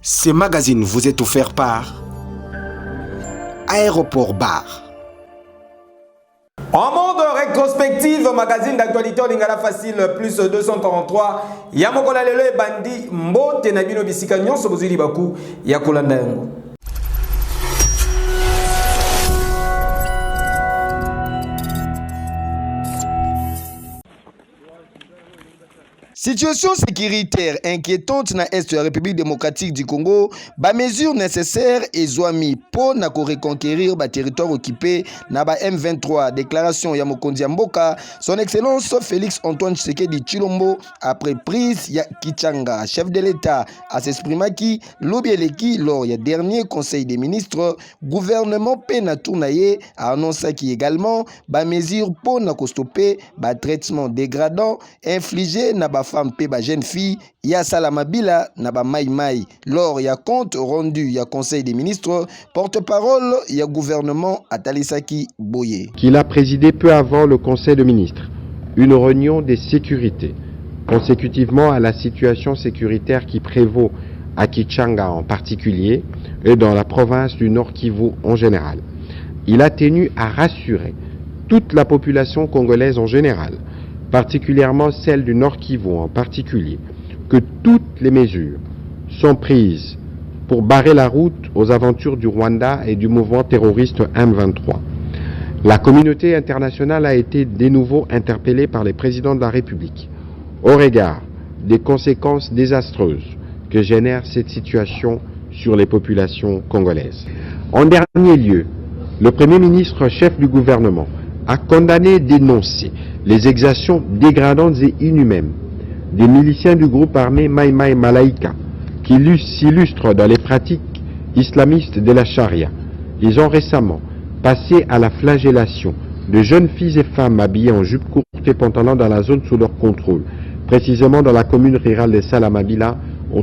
Ce magazine vous est offert par Aéroport Bar. En monde rétrospective, magazine d'actualité Lingala Facile plus 233. Yamokola lelo e bandi mbote na bino bisika nyonso bozili baku ya kolanda yango. Situation sécuritaire inquiétante na Est de la République démocratique du Congo, ba mesures nécessaires et zoami pour na reconquérir ba territoire occupé na ba M23. Déclaration ya Mokonzi Mboka, son excellence Félix Antoine Tshisekedi Tshilombo après prise ya Kichanga, chef de l'État, à s'exprimer qui l'obieleki lors ya dernier conseil des ministres, gouvernement pe na tournaye a annoncé qui également ba mesures pour na stopper ba traitement dégradant infligé na ba femme pe ba jeune fille ya salamabila na ba mai lors ya compte rendu ya conseil des ministres, porte-parole ya gouvernement Atalisaki Boye qu'il a présidé peu avant le conseil de ministres une réunion des sécurités consécutivement à la situation sécuritaire qui prévaut à Kichanga en particulier et dans la province du Nord Kivu en général. Il a tenu à rassurer toute la population congolaise en général, particulièrement celle du Nord Kivu en particulier, que toutes les mesures sont prises pour barrer la route aux aventures du Rwanda et du mouvement terroriste M23. La communauté internationale a été de nouveau interpellée par les présidents de la République au regard des conséquences désastreuses que génère cette situation sur les populations congolaises. En dernier lieu, le Premier ministre chef du gouvernement a condamné et dénoncé les exactions dégradantes et inhumaines des miliciens du groupe armé Mai Mai Malaika qui s'illustrent dans les pratiques islamistes de la charia. Ils ont récemment passé à la flagellation de jeunes filles et femmes habillées en jupe courte et pantalon dans la zone sous leur contrôle, précisément dans la commune rurale de Salamabila, en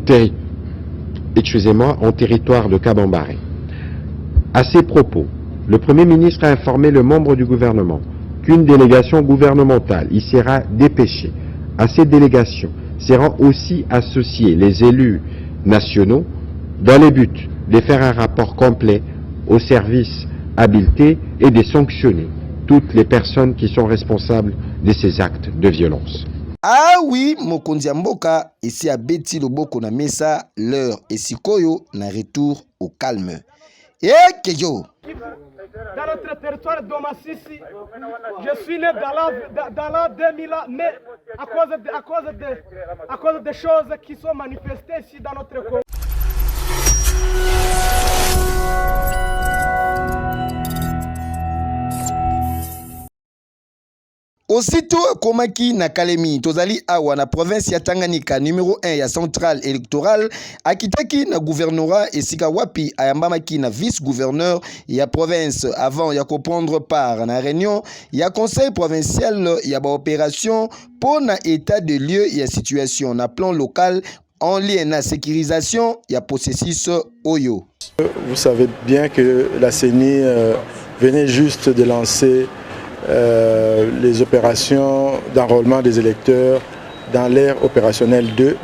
territoire de Kabambare. À ces propos, le Premier ministre a informé le membre du gouvernement qu'une délégation gouvernementale y sera dépêchée. À cette délégation seront aussi associés les élus nationaux dans le but de faire un rapport complet aux services habilités et de sanctionner toutes les personnes qui sont responsables de ces actes de violence. Ah oui, Mokonzi Mboka, ici à Betty Loboko na Mesa, l'heure et Sikoyo na retour au calme. Et Keyo! Dans notre territoire d'Omassissi, je suis né dans l'an 2000, mais à cause des choses qui sont manifestées ici dans notre Congo. Aussitôt Komaki na Kalemi, tozali awa na province ya Tanganyika numéro 1 ya centrale électorale, akitaki na gouvernorat esika wapi ayambamaki na vice-gouverneur ya province avant ya prendre part na réunion ya conseil provincial ya ba opération pour na état de lieu ya situation na plan local en lien na sécurisation ya processus Oyo. Vous savez bien que la CENI venait juste de lancer les opérations d'enrôlement des électeurs dans l'ère opérationnelle 2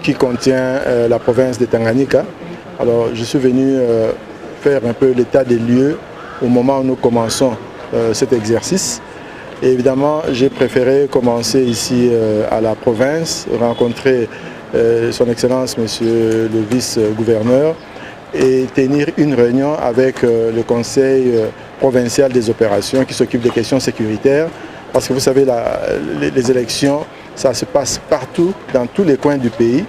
qui contient la province de Tanganyika. Alors je suis venu faire un peu l'état des lieux au moment où nous commençons cet exercice. Et évidemment, j'ai préféré commencer ici à la province, rencontrer son Excellence Monsieur le vice-gouverneur et tenir une réunion avec le conseil provincial des opérations qui s'occupe des questions sécuritaires. Parce que vous savez, les élections, ça se passe partout, dans tous les coins du pays.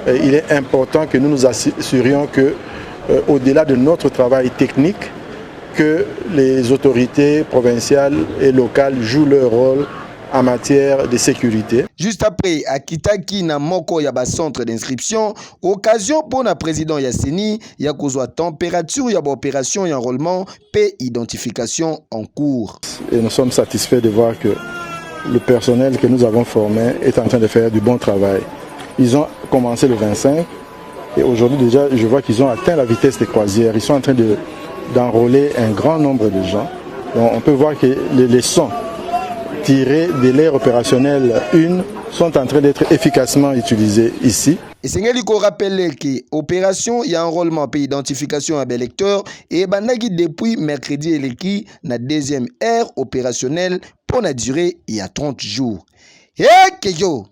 Il est important que nous nous assurions que, au-delà de notre travail technique, que les autorités provinciales et locales jouent leur rôle en matière de sécurité. Juste après, à Kitaki na moko ya ba centre d'inscription, occasion pour la président Yassini ya kozwa température ya ba opération et enrôlement et identification en cours. Et nous sommes satisfaits de voir que le personnel que nous avons formé est en train de faire du bon travail. Ils ont commencé le 25 et aujourd'hui déjà je vois qu'ils ont atteint la vitesse des croisières. Ils sont en train d'enrôler un grand nombre de gens. Donc on peut voir que les leçons tirées de l'ère opérationnelle 1 sont en train d'être efficacement utilisées ici. Et c'est qu'on rappelle que l'opération y a enrôlement et identification à l'électeur et bandagi depuis mercredi et la deuxième ère opérationnelle pour la durée il y a 30 jours. Et que yo!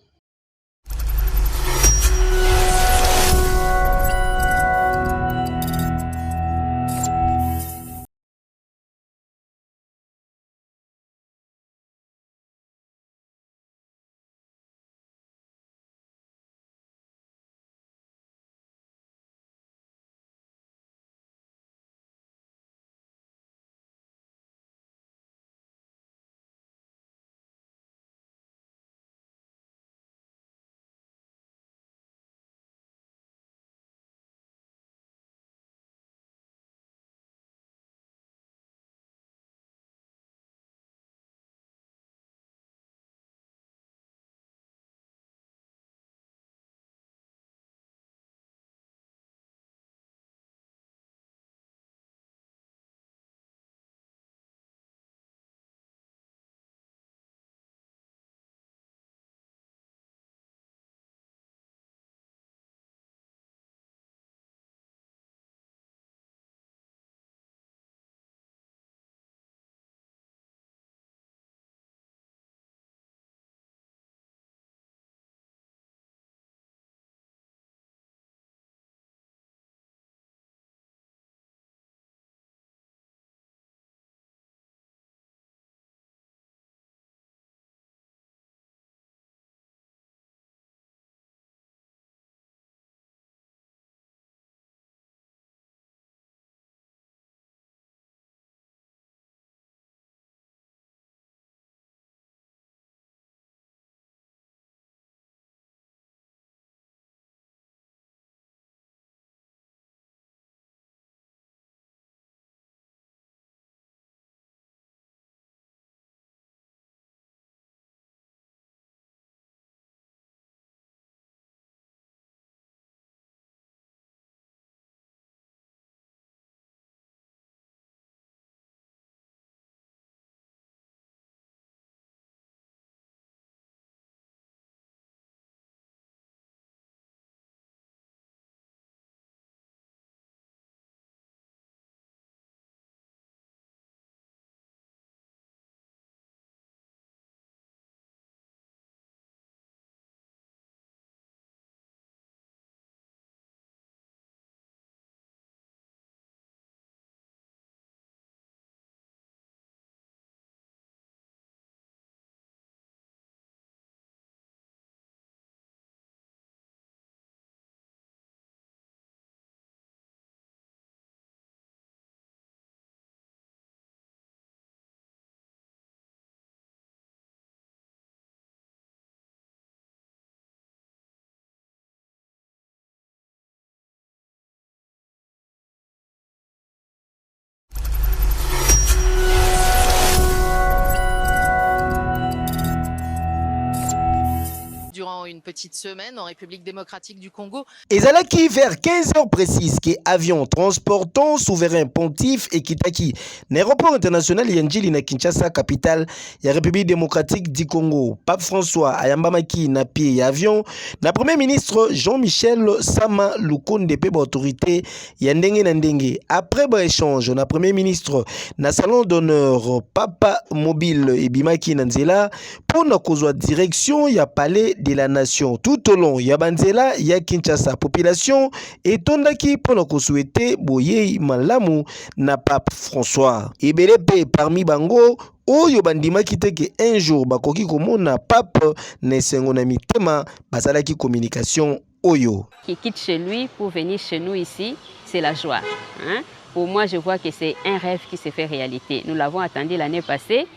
Durant une petite semaine en République démocratique du Congo. Et là qui vers 15h précises que avion transportant souverain pontife et kitaki l'aéroport international Yanjili na Kinshasa capitale ya République démocratique du Congo. Pape François ayambamaki na pied avion na premier ministre Jean-Michel Sama Lukonde pe autorité ya ndenge na ndenge. Après échange na premier ministre na salon d'honneur Papa Mobile et Bimaki Nanzela pour na kozwa direction ya palais de la nation tout au long ya banzela ya Kinshasa. Population etondaki pour ko souhaiter boye malamu na Pape François. Ebelepe parmi bango oyo bandimaki teke un jour bakoki komona Pape nesengo na mitema basalaki communication oyo. Qui quitte chez lui pour venir chez nous ici, c'est la joie. Hein? Pour moi, je vois que c'est un rêve qui s'est fait réalité. Nous l'avons attendu l'année passée.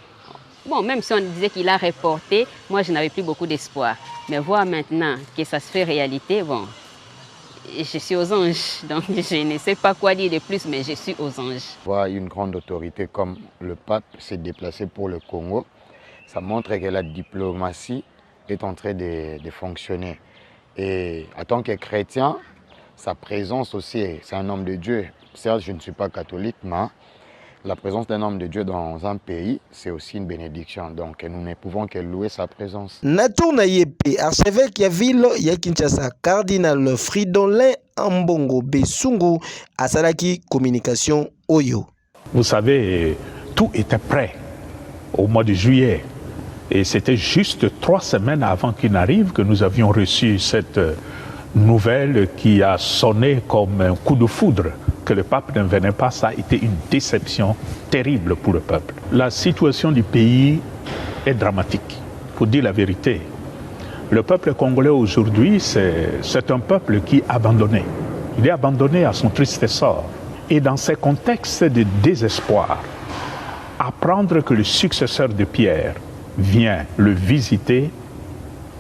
Bon, même si on disait qu'il a reporté, moi je n'avais plus beaucoup d'espoir. Mais voir maintenant que ça se fait réalité, bon, je suis aux anges. Donc je ne sais pas quoi dire de plus, mais je suis aux anges. Voir une grande autorité comme le pape se déplacer pour le Congo, ça montre que la diplomatie est en train de fonctionner. Et en tant que chrétien, sa présence aussi, c'est un homme de Dieu. Certes, je ne suis pas catholique, mais La présence d'un homme de Dieu dans un pays, c'est aussi une bénédiction. Donc nous ne pouvons que louer sa présence. Natourna yepe archevêque ya ville ya Kinshasa cardinal Fridolin Ambongo Besungu asalaki communication oyo. Vous savez, tout était prêt au mois de juillet. Et c'était juste 3 semaines avant qu'il n'arrive que nous avions reçu cette nouvelle qui a sonné comme un coup de foudre. Que le pape ne venait pas, ça a été une déception terrible pour le peuple. La situation du pays est dramatique, pour dire la vérité. Le peuple congolais aujourd'hui, c'est un peuple qui est abandonné. Il est abandonné à son triste sort. Et dans ces contextes de désespoir, apprendre que le successeur de Pierre vient le visiter,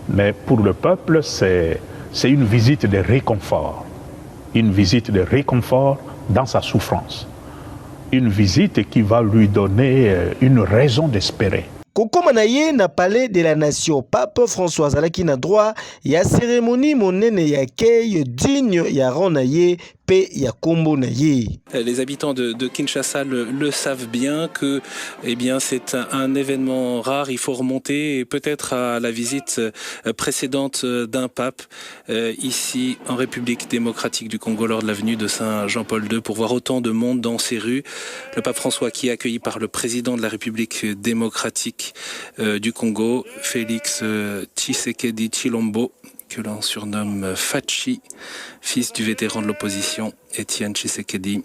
mais pour le peuple, c'est une visite de réconfort. Une visite de réconfort dans sa souffrance. Une visite qui va lui donner une raison d'espérer. Kokoma na ye na palais de la nation, Pape François azalaki na droit ya cérémonie monene ya accueil digne ya rang na ye pe ya kombo na ye. Les habitants de Kinshasa le savent bien que c'est un événement rare. Il faut remonter peut-être à la visite précédente d'un pape ici en République démocratique du Congo lors de l'avenue de Saint-Jean-Paul II pour voir autant de monde dans ces rues. Le pape François qui est accueilli par le président de la République démocratique du Congo, Félix Tshisekedi Tshilombo, que l'on surnomme Fachi, fils du vétéran de l'opposition Étienne Tshisekedi.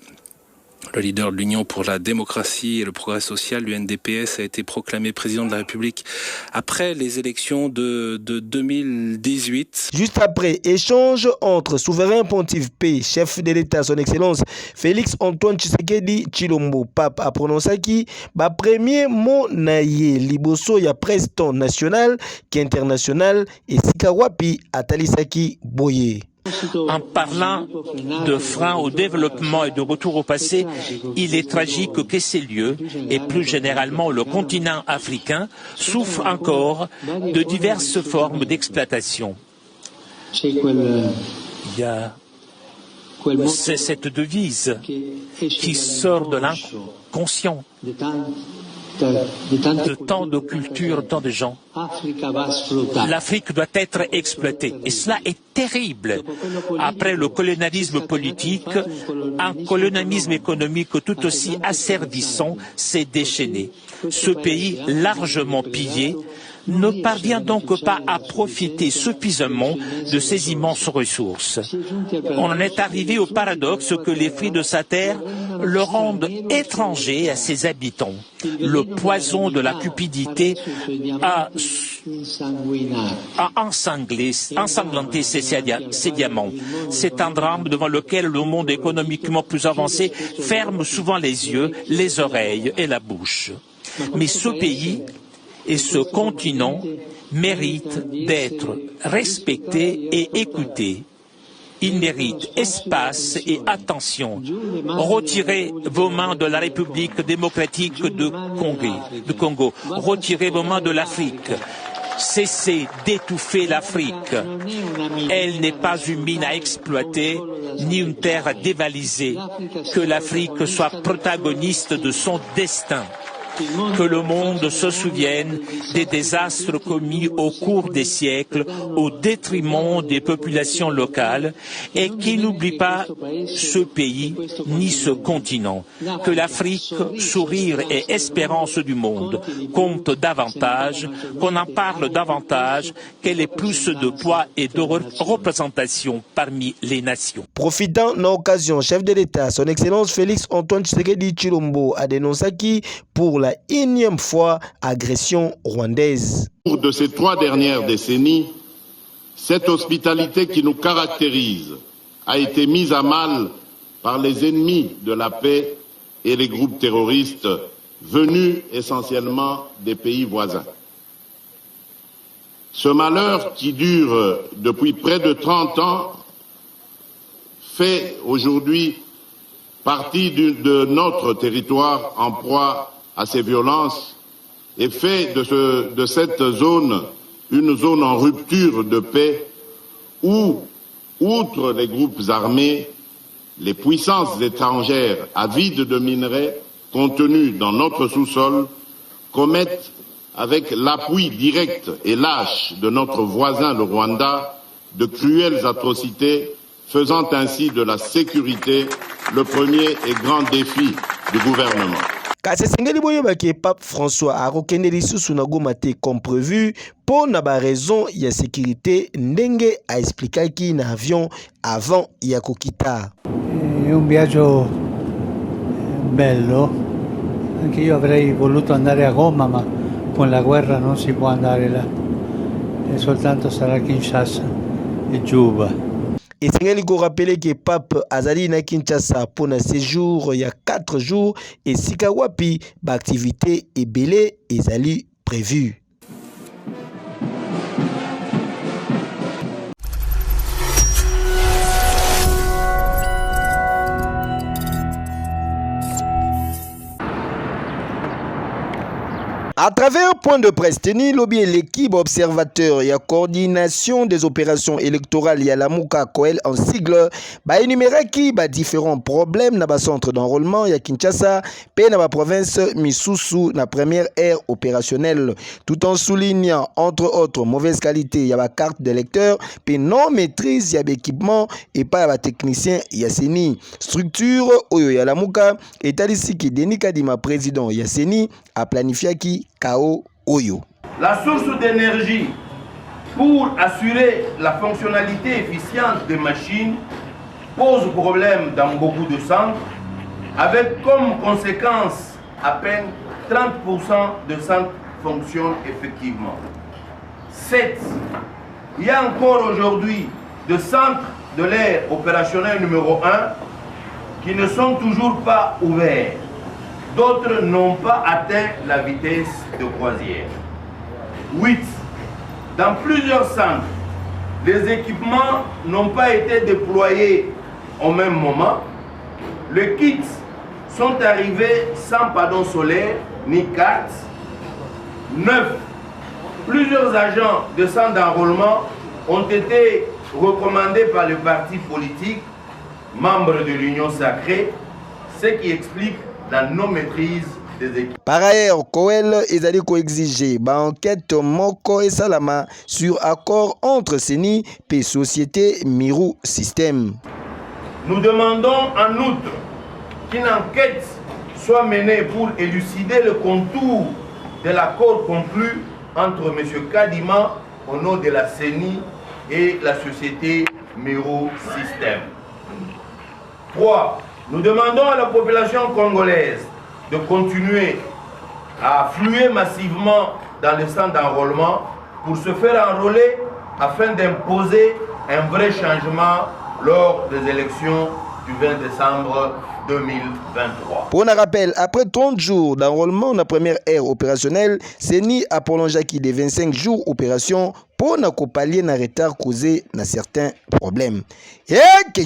Le leader de l'Union pour la démocratie et le progrès social, l'UNDPS, a été proclamé président de la République après les élections de 2018. Juste après, échange entre souverain pontife P, chef de l'État, son Excellence Félix Antoine Tshisekedi Tshilombo, pape a prononcé qui ba premier mot naye liboso ya président national qui international et sikawapi atalisaki boye. En parlant de frein au développement et de retour au passé, il est tragique que ces lieux, et plus généralement le continent africain, souffrent encore de diverses formes d'exploitation. C'est cette devise qui sort de l'inconscient de tant de cultures, tant de gens. L'Afrique doit être exploitée. Et cela est terrible. Après le colonialisme politique, un colonialisme économique tout aussi asservissant s'est déchaîné. Ce pays, largement pillé, ne parvient donc pas à profiter suffisamment de ces immenses ressources. On en est arrivé au paradoxe que les fruits de sa terre le rendent étranger à ses habitants. Le poison de la cupidité a ensanglanté ses diamants. C'est un drame devant lequel le monde économiquement plus avancé ferme souvent les yeux, les oreilles et la bouche. Mais ce pays et ce continent méritent d'être respectés et écoutés. Ils méritent espace et attention. Retirez vos mains de la République démocratique de Congo. Retirez vos mains de l'Afrique. Cessez d'étouffer l'Afrique. Elle n'est pas une mine à exploiter, ni une terre à dévaliser. Que l'Afrique soit protagoniste de son destin. Que le monde se souvienne des désastres commis au cours des siècles au détriment des populations locales et qu'il n'oublie pas ce pays ni ce continent. Que l'Afrique, sourire et espérance du monde, compte davantage, qu'on en parle davantage, qu'elle ait plus de poids et de représentation parmi les nations. Profitant de l'occasion, chef de l'État, son Excellence Félix Antoine Tshisekedi Tshilombo a dénoncé qui pour la énième fois agression rwandaise. Au cours de ces 3 dernières décennies, cette hospitalité qui nous caractérise a été mise à mal par les ennemis de la paix et les groupes terroristes venus essentiellement des pays voisins. Ce malheur qui dure depuis près de 30 ans fait aujourd'hui partie de notre territoire en proie à ces violences et fait de cette zone une zone en rupture de paix où, outre les groupes armés, les puissances étrangères avides de minerais contenus dans notre sous-sol commettent, avec l'appui direct et lâche de notre voisin le Rwanda, de cruelles atrocités, faisant ainsi de la sécurité le premier et grand défi du gouvernement. Kasi sengeli boyeba ke Pape François akokende lisusu na Goma te comme prévu pour na ba raison ya sécurité ndenge a explikaki na avion avant ya kokita. È un viaggio bello, anche io avrei voluto andare a Goma, ma con la guerra non si può andare là, e soltanto sarà Kinshasa e Juba. Et Sengeli ko rappeler que Pape azali na Kinshasa pour un séjour il y a 4 jours et sikawapi ba activité ebele ezali prévue. À travers point de presse tenu lobby l'équipe observateur et la coordination des opérations électorales y a la Mouka Koel en sigle ba énumérer qui ba différents problèmes na ba centre d'enrôlement ya Kinshasa pe na ba province Misusu na première ère opérationnelle tout en soulignant entre autres mauvaise qualité ya ba carte d'électeur pe non maîtrise ya équipement et pas ya ba technicien ya CENI structure oyo ya la Mouka etalisi ki Denis Kadima président ya CENI a planifié qui Kao Oyo. La source d'énergie pour assurer la fonctionnalité efficiente des machines pose problème dans beaucoup de centres, avec comme conséquence à peine 30% de centres fonctionnent effectivement. 7. Il y a encore aujourd'hui des centres de l'ère opérationnelle numéro 1 qui ne sont toujours pas ouverts. D'autres n'ont pas atteint la vitesse de croisière. 8. Dans plusieurs centres, les équipements n'ont pas été déployés au même moment. Les kits sont arrivés sans panneau solaire ni carte. 9. Plusieurs agents de centres d'enrôlement ont été recommandés par le parti politique, membres de l'Union sacrée, ce qui explique la non-maîtrise des équipes. Par ailleurs, Koel ezali ko exiger ba enquête moko et salama sur accord entre CENI et société Miru System. Nous demandons en outre qu'une enquête soit menée pour élucider le contour de l'accord conclu entre M. Kadima au nom de la CENI et la société Miru System. 3. Nous demandons à la population congolaise de continuer à affluer massivement dans les centres d'enrôlement pour se faire enrôler afin d'imposer un vrai changement lors des élections du 20 décembre 2023. Pour un rappel, après 30 jours d'enrôlement dans la première ère opérationnelle, CENI a prolongé qui des 25 jours opération pour ne pallier un retard causé dans certains problèmes. Et que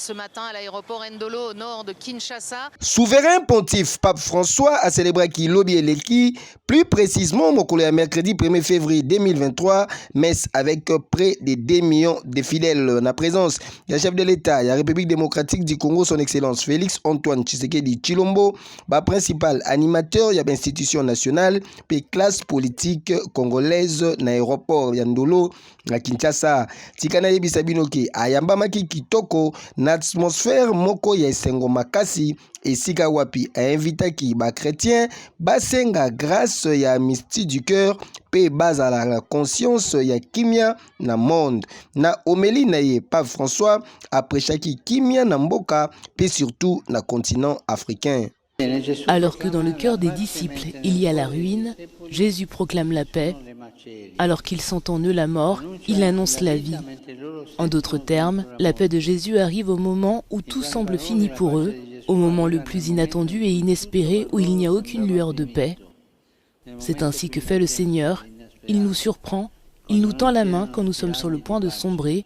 ce matin à l'aéroport Ndolo au nord de Kinshasa. Souverain pontife Pape François a célébré qui lobby eleki, plus précisément le mercredi 1er février 2023, messe avec près de 2 millions de fidèles. En présence, il y a chef de l'État, il y a République démocratique du Congo, son excellence Félix Antoine Tshisekedi Tshilombo, principal animateur, il y a institution nationale, puis classe politique congolaise na aéroport Ndolo na Kinshasa. Tikana yebisa binoke ayamba maki kitoko na atmosphère moko ya esengo makasi esika wapi invitaki ba chrétien basenga grâce ya mystique du cœur pe bazala la conscience ya kimia na monde na omeli na ye Pape François après chaque kimia na mboka pe surtout na continent africain. Alors que dans le cœur des disciples il y a la ruine, Jésus proclame la paix. Alors qu'ils sentent en eux la mort, il annonce la vie. En d'autres termes, la paix de Jésus arrive au moment où tout semble fini pour eux, au moment le plus inattendu et inespéré où il n'y a aucune lueur de paix. C'est ainsi que fait le Seigneur. Il nous surprend, il nous tend la main quand nous sommes sur le point de sombrer.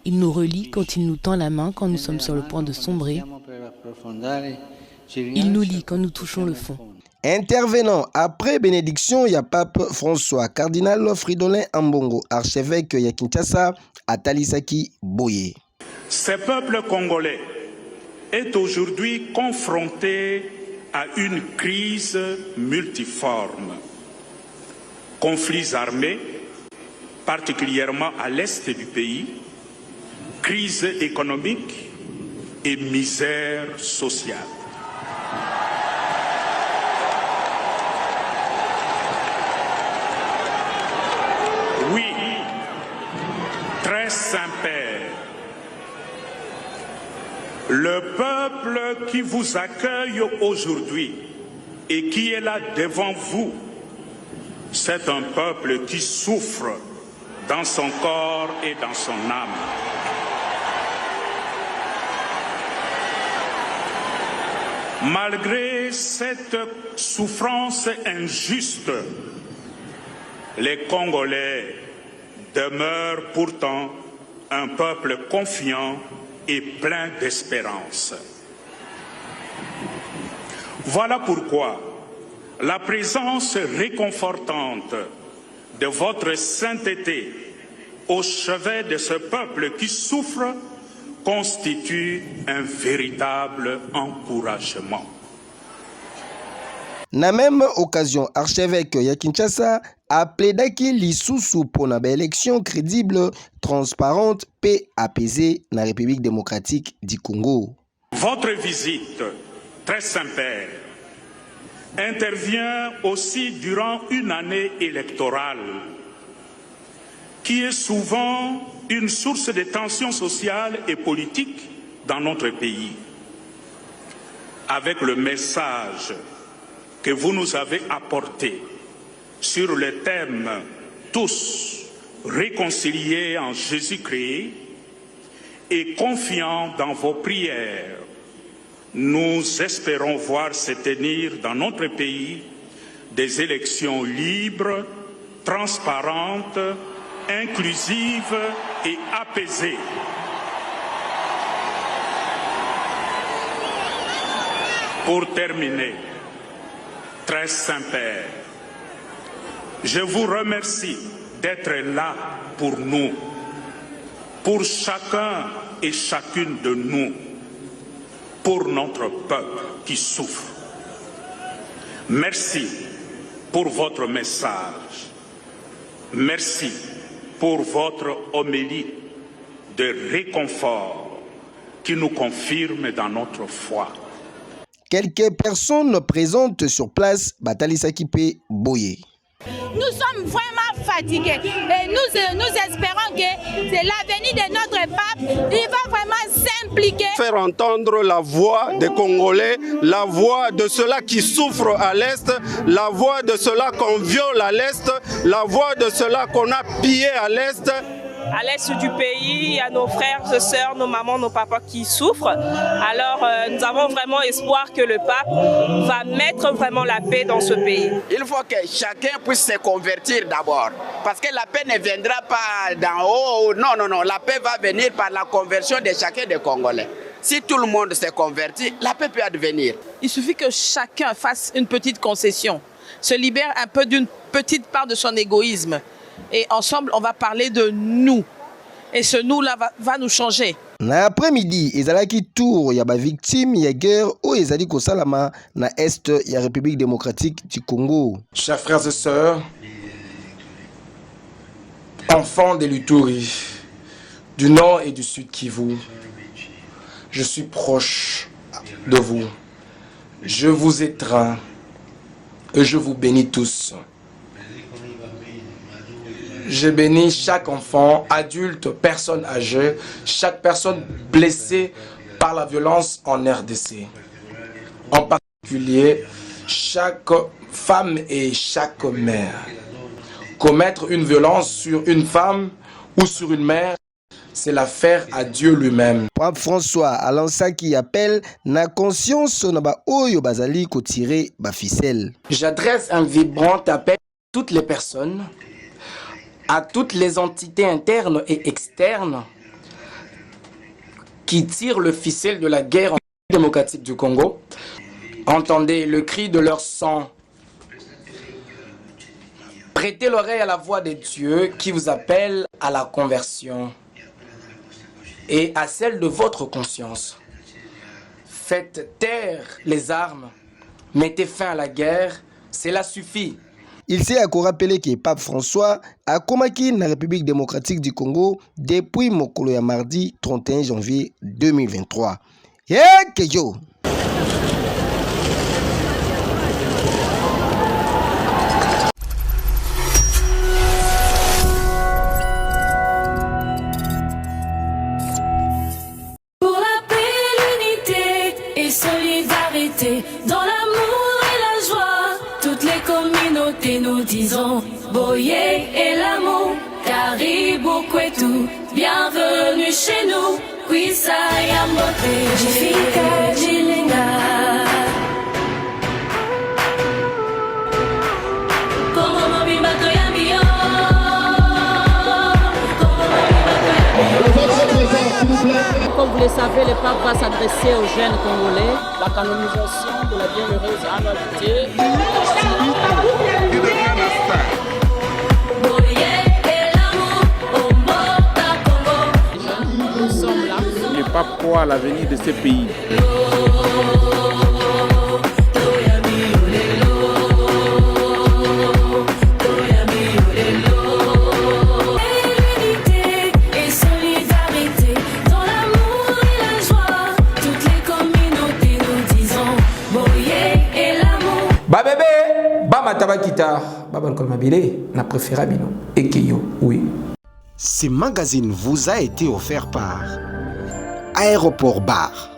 Il nous relie quand il nous tend la main quand nous sommes sur le point de sombrer. Il nous lie quand nous touchons le fond. Intervenant après bénédiction, il y a Pape François, cardinal Fridolin Ambongo, archevêque ya Kinshasa, Atalisaki Boye. Ce peuple congolais est aujourd'hui confronté à une crise multiforme. Conflits armés, particulièrement à l'est du pays, crise économique et misère sociale. Oui, très Saint-Père, le peuple qui vous accueille aujourd'hui et qui est là devant vous, c'est un peuple qui souffre dans son corps et dans son âme. Malgré cette souffrance injuste, les Congolais demeurent pourtant un peuple confiant et plein d'espérance. Voilà pourquoi la présence réconfortante de votre sainteté au chevet de ce peuple qui souffre constitue un véritable encouragement. Na même occasion, archevêque ya Kinshasa a plaidé lisusu pour une élection crédible, transparente et apaisée dans la République démocratique du Congo. Votre visite, très Saint-Père, intervient aussi durant une année électorale qui est souvent une source de tensions sociales et politiques dans notre pays. Avec le message que vous nous avez apporté sur le thème « Tous réconciliés en Jésus-Christ » et confiants dans vos prières, nous espérons voir se tenir dans notre pays des élections libres, transparentes, inclusive et apaisée. Pour terminer, très Saint-Père, je vous remercie d'être là pour nous, pour chacun et chacune de nous, pour notre peuple qui souffre. Merci pour votre message. Merci pour votre homélie de réconfort qui nous confirme dans notre foi. Quelques personnes présentes sur place, Batalisaki Pe Boye. Nous sommes vraiment fatigués et nous espérons que c'est l'avenir de notre pape. Il va vraiment s'impliquer. Faire entendre la voix des Congolais, la voix de ceux-là qui souffrent à l'Est, la voix de ceux-là qu'on viole à l'Est, la voix de ceux-là qu'on a pillé à l'Est. à l'est du pays, il y a nos frères et sœurs, nos mamans, nos papas qui souffrent. Alors nous avons vraiment espoir que le pape va mettre vraiment la paix dans ce pays. Il faut que chacun puisse se convertir d'abord. Parce que la paix ne viendra pas d'en haut. Non, non, non. La paix va venir par la conversion de chacun des Congolais. Si tout le monde se convertit, la paix peut advenir. Il suffit que chacun fasse une petite concession, se libère un peu d'une petite part de son égoïsme. Et ensemble, on va parler de nous. Et ce nous-là va nous changer. Na après-midi, ezalaki tour ya ba victime ya guerre o ezali ko salama na est ya République démocratique du Congo. Chers frères et sœurs, enfants de l'Ituri, du nord et du sud Kivu, je suis proche de vous. Je vous étreins et je vous bénis tous. Je bénis chaque enfant, adulte, personne âgée, chaque personne blessée par la violence en RDC. En particulier, chaque femme et chaque mère. Commettre une violence sur une femme ou sur une mère, c'est l'affaire à Dieu lui-même. Pape François Alansa qui appelle na conscience na ba oyo bazali ko tirer ba ficelle. J'adresse un vibrant appel à toutes les personnes, à toutes les entités internes et externes qui tirent le ficelle de la guerre en République démocratique du Congo. Entendez le cri de leur sang. Prêtez l'oreille à la voix de Dieu qui vous appelle à la conversion et à celle de votre conscience. Faites taire les armes, mettez fin à la guerre, cela suffit. Il s'est encore rappelé que Pape François a combattu la République démocratique du Congo depuis mokolo ya mardi 31 janvier 2023. Kejo. Pour la paix, l'unité et solidarité, dans l'amour et la joie, toutes les communautés nous disons Boye et l'amour, Karibu Kwetu, bienvenue chez nous, Kwisa Yambote, Jifika Jilinga. Comme vous le savez, le pape va s'adresser aux jeunes Congolais. La canonisation de la bienheureuse Anne-Alité. Nous sommes là. Le pape croit à l'avenir de ce pays. Ba bébé, ba mataba kita, ba ban kolmabile, na préféré bino, ekeyo, oui. Ce magazine vous a été offert par Aéroport Bar.